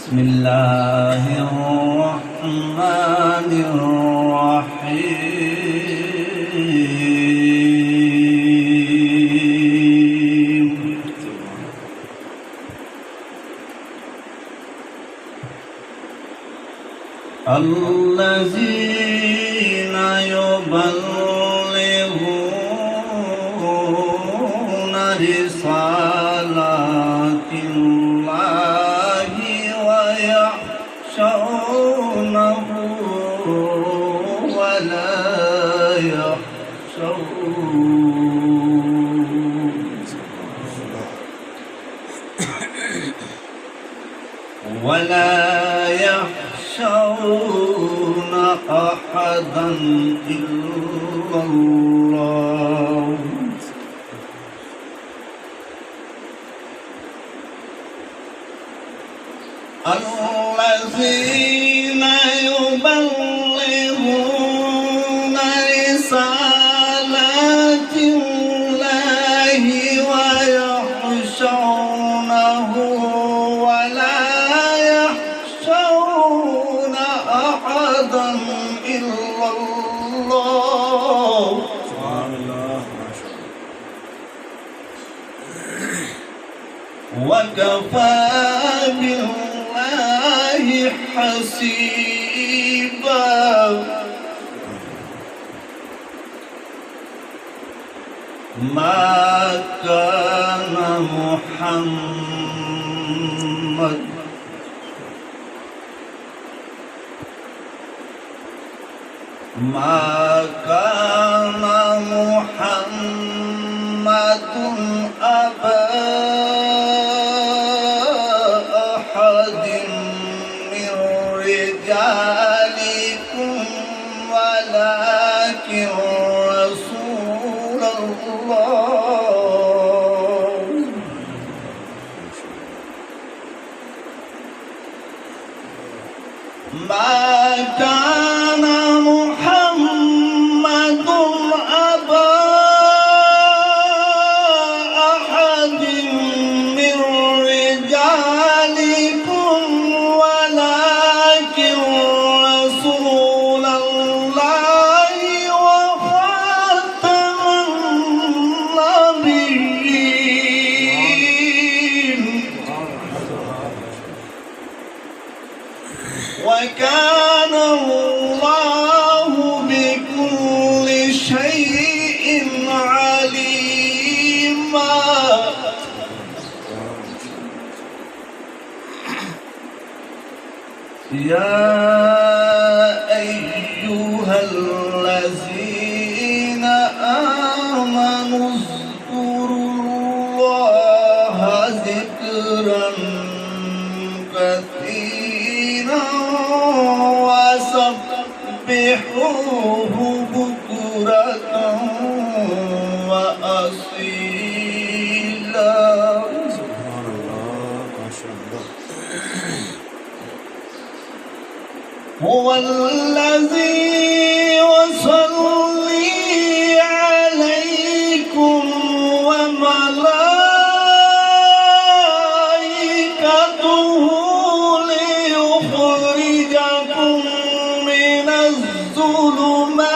بسم الله الرحمن الرحيم الذين يبلغون رسالات الله ويخشونه ولا يخشون أحدا إلا الله الذين يبلغون رسالات الله ويخشونه ولا يخشون أحدا إلا الله وكفى بالله حسيبا ما كان محمد أبا أحد من رجالكم ولكن رسول الله ما كان محمد أبا أحد من رجالكم ولكن رسول الله وخاتم النبيين وكان الله بكل شيء عليما يا أيها الذين آمنوا اذكروا الله ذكرا كثيرا وسبحوه بكرة وأصيلا سبحان الله ما شاء الله هو الذي يصلي عليكم وملائكته ليخرجكم من الظلمات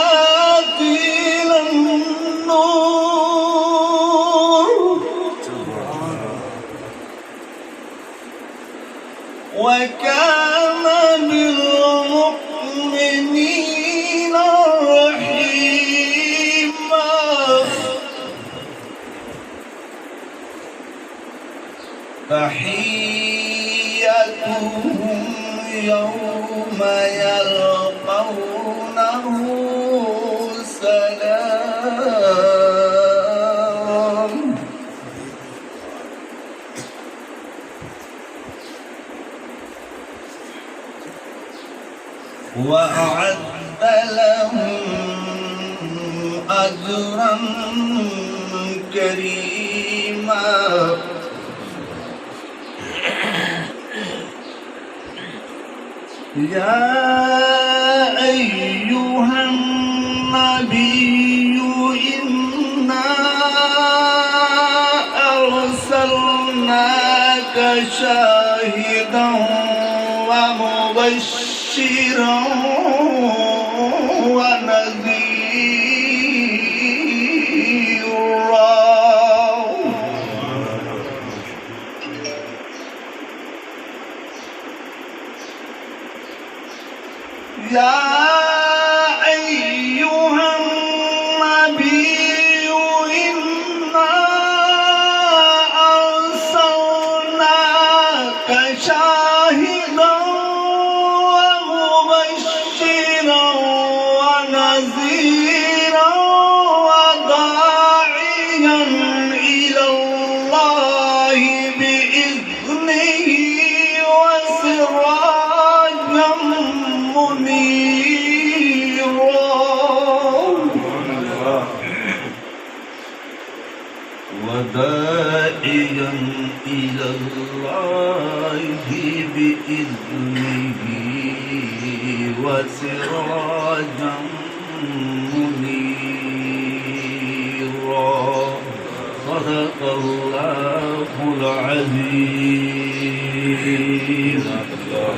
إلى النور وكان بالمؤمنين رحيما تحيتهم يوم يلقونه سلام وأعد لهم أجرا كريما يا أيها النبي إنا أرسلناك شاهدا مبشرا ونذيرا يا أيها النبي إنا أرسلناك شاهدا ومبشرا ونذيرا وداعيا إلى الله بإذنه وسراجا منيرا وداعيا إلى الله بإذنه وسراجا منيرا صدق الله العظيم.